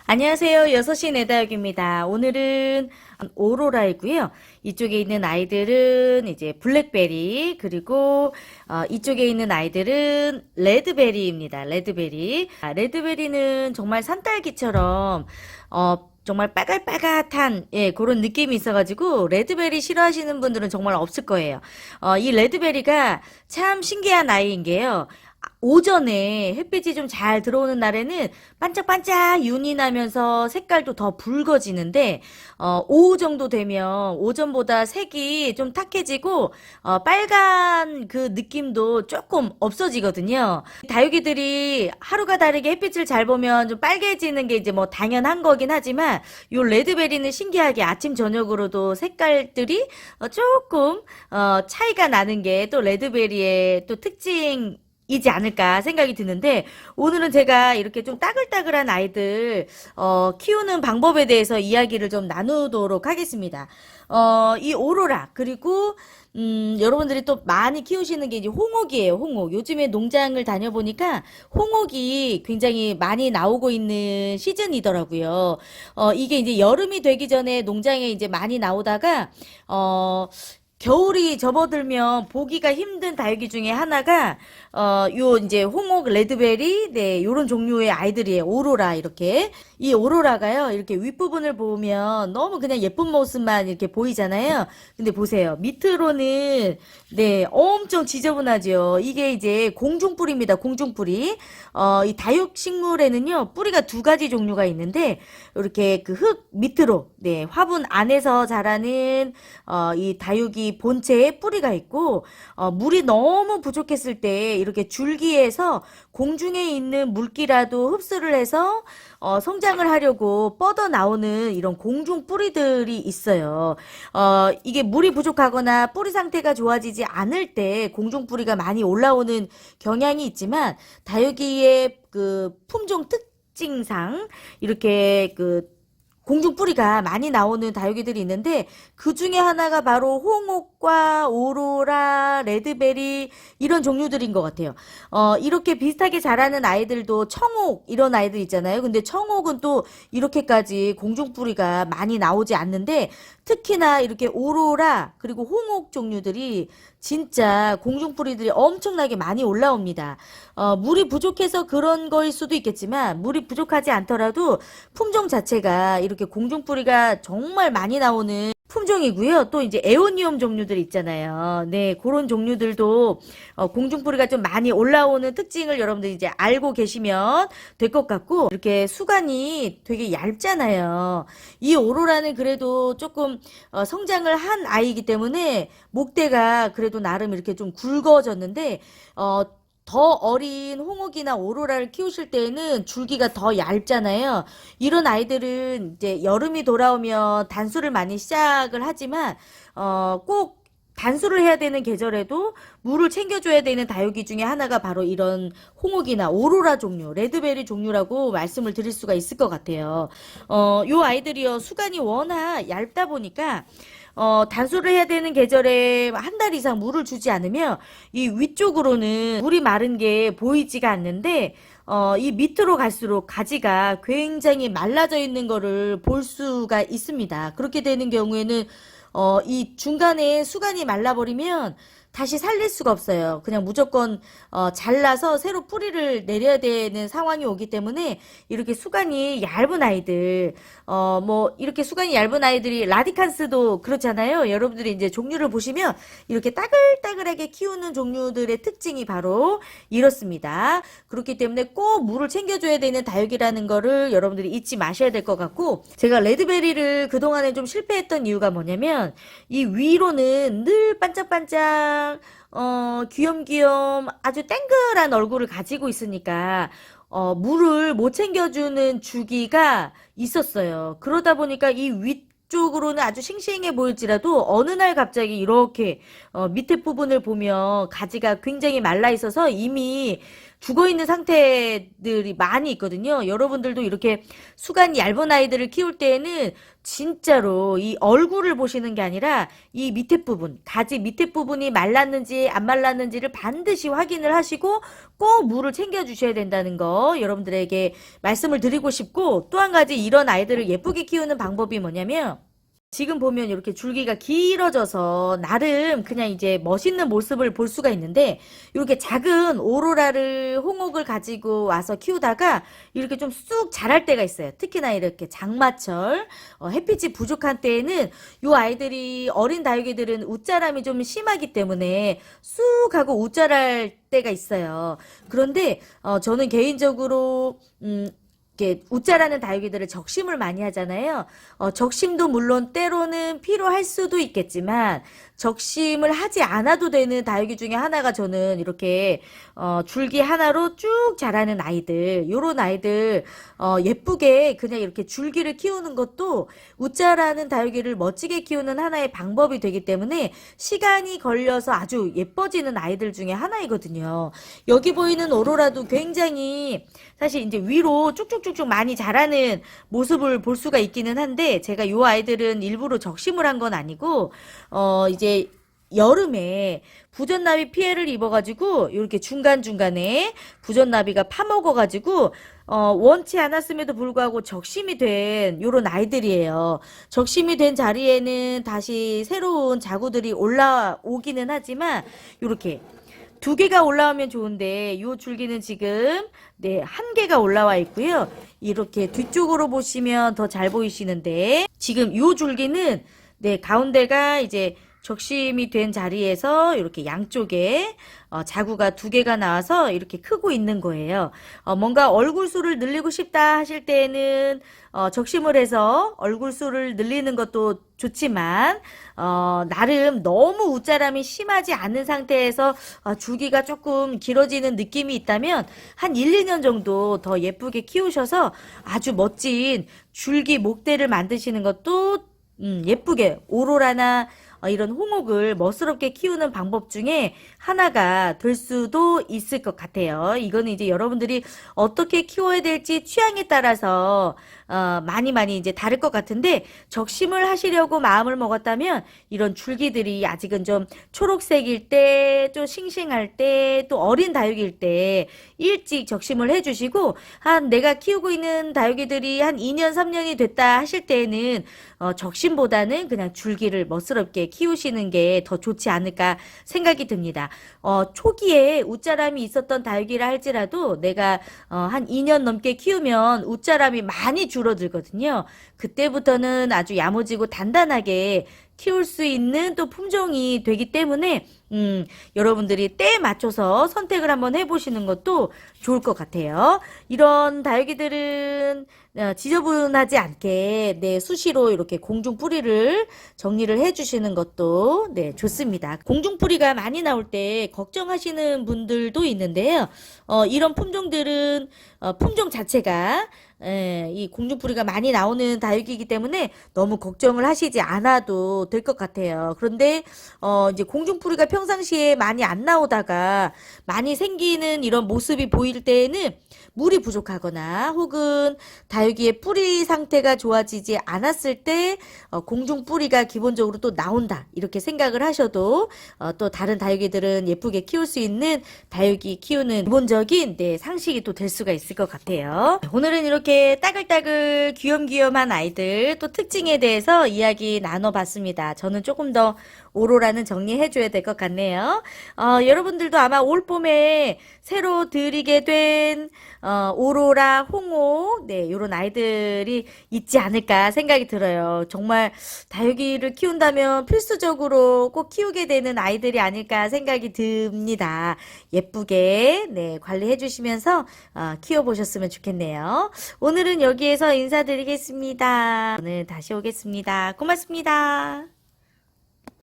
안녕하세요. 6시 내다육입니다. 오늘은 오로라이고요. 이쪽에 있는 아이들은 이제 블랙베리, 그리고 이쪽에 있는 아이들은 레드베리입니다. 레드베리. 레드베리는 정말 산딸기처럼 정말 빨갛빨갛한 그런 느낌이 있어가지고 레드베리 싫어하시는 분들은 정말 없을 거예요. 이 레드베리가 참 신기한 아이인 게요. 오전에 햇빛이 좀 잘 들어오는 날에는 반짝반짝 윤이 나면서 색깔도 더 붉어지는데 오후 정도 되면 오전보다 색이 좀 탁해지고 빨간 그 느낌도 조금 없어지거든요. 다육이들이 하루가 다르게 햇빛을 잘 보면 좀 빨개지는 게 이제 뭐 당연한 거긴 하지만 요 레드베리는 신기하게 아침 저녁으로도 색깔들이 조금 차이가 나는 게 또 레드베리의 또 특징 이지 않을까 생각이 드는데 오늘은 제가 이렇게 좀 따글따글한 아이들 키우는 방법에 대해서 이야기를 좀 나누도록 하겠습니다. 이 오로라 그리고 여러분들이 또 많이 키우시는 게 이제 홍옥이에요. 홍옥. 요즘에 농장을 다녀보니까 홍옥이 굉장히 많이 나오고 있는 시즌이더라고요. 이게 이제 여름이 되기 전에 농장에 이제 많이 나오다가 겨울이 접어들면 보기가 힘든 다육이 중에 하나가 요 이제 홍옥 레드베리 요런 종류의 아이들이에요. 오로라 이렇게. 이 오로라가요. 이렇게 윗부분을 보면 너무 그냥 예쁜 모습만 이렇게 보이잖아요. 근데 보세요. 밑으로는 엄청 지저분하죠. 이게 이제 공중뿌리입니다. 공중뿌리. 이 다육식물에는요. 뿌리가 두 가지 종류가 있는데 이렇게 그 흙 밑으로 화분 안에서 자라는 이 다육이 본체에 뿌리가 있고 물이 너무 부족했을 때 이렇게 줄기에서 공중에 있는 물기라도 흡수를 해서 성장을 하려고 뻗어 나오는 이런 공중 뿌리들이 있어요. 이게 물이 부족하거나 뿌리 상태가 좋아지지 않을 때 공중 뿌리가 많이 올라오는 경향이 있지만 다육이의 그 품종 특징상 이렇게 그 공중 뿌리가 많이 나오는 다육이들이 있는데 그 중에 하나가 바로 홍옥과 오로라, 레드베리 이런 종류들인 것 같아요. 이렇게 비슷하게 자라는 아이들도 청옥 이런 아이들 있잖아요. 근데 청옥은 또 이렇게까지 공중 뿌리가 많이 나오지 않는데 특히나 이렇게 오로라 그리고 홍옥 종류들이 진짜 공중 뿌리들이 엄청나게 많이 올라옵니다. 물이 부족해서 그런 거일 수도 있겠지만 물이 부족하지 않더라도 품종 자체가 이렇게 공중 뿌리가 정말 많이 나오는 품종이고요. 또 이제 에오니움 종류들 있잖아요. 그런 종류들도 공중뿌리가 좀 많이 올라오는 특징을 여러분들이 이제 알고 계시면 될 것 같고 이렇게 수간이 되게 얇잖아요. 이 오로라는 그래도 조금 성장을 한 아이이기 때문에 목대가 그래도 나름 이렇게 좀 굵어졌는데 더 어린 홍옥이나 오로라를 키우실 때에는 줄기가 더 얇잖아요. 이런 아이들은 이제 여름이 돌아오면 단수를 많이 시작을 하지만 꼭 단수를 해야 되는 계절에도 물을 챙겨줘야 되는 다육이 중에 하나가 바로 이런 홍옥이나 오로라 종류, 레드베리 종류라고 말씀을 드릴 수가 있을 것 같아요. 요 아이들이요, 수간이 워낙 얇다 보니까 단수를 해야 되는 계절에 한 달 이상 물을 주지 않으면 이 위쪽으로는 물이 마른 게 보이지가 않는데 이 밑으로 갈수록 가지가 굉장히 말라져 있는 거를 볼 수가 있습니다. 그렇게 되는 경우에는 이 중간에 수간이 말라버리면 다시 살릴 수가 없어요. 그냥 무조건 잘라서 새로 뿌리를 내려야 되는 상황이 오기 때문에 이렇게 수간이 얇은 아이들 뭐 이렇게 수간이 얇은 아이들이 라디칸스도 그렇잖아요. 여러분들이 이제 종류를 보시면 이렇게 따글따글하게 키우는 종류들의 특징이 바로 이렇습니다. 그렇기 때문에 꼭 물을 챙겨줘야 되는 다육이라는 거를 여러분들이 잊지 마셔야 될 것 같고 제가 레드베리를 그동안에 좀 실패했던 이유가 뭐냐면 이 위로는 늘 반짝반짝 귀염귀염 아주 땡글한 얼굴을 가지고 있으니까 물을 못 챙겨주는 주기가 있었어요. 그러다 보니까 이 위쪽으로는 아주 싱싱해 보일지라도 어느 날 갑자기 이렇게 밑에 부분을 보면 가지가 굉장히 말라 있어서 이미 죽어있는 상태들이 많이 있거든요. 여러분들도 이렇게 수간이 얇은 아이들을 키울 때에는 진짜로 이 얼굴을 보시는 게 아니라 이 밑에 부분, 가지 밑에 부분이 말랐는지 안 말랐는지를 반드시 확인을 하시고 꼭 물을 챙겨 주셔야 된다는 거 여러분들에게 말씀을 드리고 싶고, 또 한 가지 이런 아이들을 예쁘게 키우는 방법이 뭐냐면, 지금 보면 이렇게 줄기가 길어져서 나름 그냥 이제 멋있는 모습을 볼 수가 있는데, 이렇게 작은 오로라를 홍옥을 가지고 와서 키우다가 이렇게 좀 쑥 자랄 때가 있어요. 특히나 이렇게 장마철 햇빛이 부족한 때에는 이 아이들이, 어린 다육이들은 웃자람이 좀 심하기 때문에 쑥 하고 웃자랄 때가 있어요. 그런데 저는 개인적으로 이렇게 웃자라는 다육이들을 적심을 많이 하잖아요. 적심도 물론 때로는 필요할 수도 있겠지만, 적심을 하지 않아도 되는 다육이 중에 하나가, 저는 이렇게 줄기 하나로 쭉 자라는 아이들, 요런 아이들 예쁘게 그냥 이렇게 줄기를 키우는 것도 웃자라는 다육이를 멋지게 키우는 하나의 방법이 되기 때문에 시간이 걸려서 아주 예뻐지는 아이들 중에 하나이거든요. 여기 보이는 오로라도 굉장히 사실 이제 위로 쭉쭉쭉쭉 많이 자라는 모습을 볼 수가 있기는 한데, 제가 요 아이들은 일부러 적심을 한 건 아니고 이제 여름에 부전나비 피해를 입어가지고 이렇게 중간중간에 부전나비가 파먹어가지고 원치 않았음에도 불구하고 적심이 된 요런 아이들이에요. 적심이 된 자리에는 다시 새로운 자구들이 올라오기는 하지만, 요렇게 두 개가 올라오면 좋은데 요 줄기는 지금 한 개가 올라와 있고요. 이렇게 뒤쪽으로 보시면 더 잘 보이시는데, 지금 요 줄기는 가운데가 이제 적심이 된 자리에서 이렇게 양쪽에 자구가 두 개가 나와서 이렇게 크고 있는 거예요. 뭔가 얼굴수를 늘리고 싶다 하실 때에는 적심을 해서 얼굴수를 늘리는 것도 좋지만, 나름 너무 웃자람이 심하지 않은 상태에서 줄기가 조금 길어지는 느낌이 있다면 한 1, 2년 정도 더 예쁘게 키우셔서 아주 멋진 줄기 목대를 만드시는 것도 예쁘게 오로라나 이런 홍옥을 멋스럽게 키우는 방법 중에 하나가 될 수도 있을 것 같아요. 이거는 이제 여러분들이 어떻게 키워야 될지 취향에 따라서 많이 이제 다를 것 같은데, 적심을 하시려고 마음을 먹었다면 이런 줄기들이 아직은 좀 초록색일 때, 좀 싱싱할 때, 또 어린 다육일 때 일찍 적심을 해주시고, 내가 키우고 있는 다육이들이 한 2년 3년이 됐다 하실 때에는 적심보다는 그냥 줄기를 멋스럽게 키우시는 게 더 좋지 않을까 생각이 듭니다. 초기에 웃자람이 있었던 다육이라 할지라도 내가 한 2년 넘게 키우면 웃자람이 많이 줄어들거든요. 그때부터는 아주 야무지고 단단하게 키울 수 있는 또 품종이 되기 때문에 여러분들이 때에 맞춰서 선택을 한번 해보시는 것도 좋을 것 같아요. 이런 다육이들은 지저분하지 않게 수시로 이렇게 공중 뿌리를 정리를 해주시는 것도 좋습니다. 공중 뿌리가 많이 나올 때 걱정하시는 분들도 있는데요. 이런 품종들은 품종 자체가 이 공중뿌리가 많이 나오는 다육이기 때문에 너무 걱정을 하시지 않아도 될 것 같아요. 그런데 이제 공중뿌리가 평상시에 많이 안 나오다가 많이 생기는 이런 모습이 보일 때에는 물이 부족하거나 혹은 다육이의 뿌리 상태가 좋아지지 않았을 때 공중뿌리가 기본적으로 또 나온다, 이렇게 생각을 하셔도 또 다른 다육이들은 예쁘게 키울 수 있는 다육이 키우는 기본적인 상식이 또 될 수가 있을 것 같아요. 오늘은 이렇게 따글따글 귀염귀염한 아이들 또 특징에 대해서 이야기 나눠봤습니다. 저는 조금 더 오로라는 정리해줘야 될 것 같네요. 여러분들도 아마 올 봄에 새로 들이게 된 오로라, 홍옥, 이런 아이들이 있지 않을까 생각이 들어요. 정말 다육이를 키운다면 필수적으로 꼭 키우게 되는 아이들이 아닐까 생각이 듭니다. 예쁘게 관리해 주시면서 키워보셨으면 좋겠네요. 오늘은 여기에서 인사드리겠습니다. 오늘 다시 오겠습니다. 고맙습니다.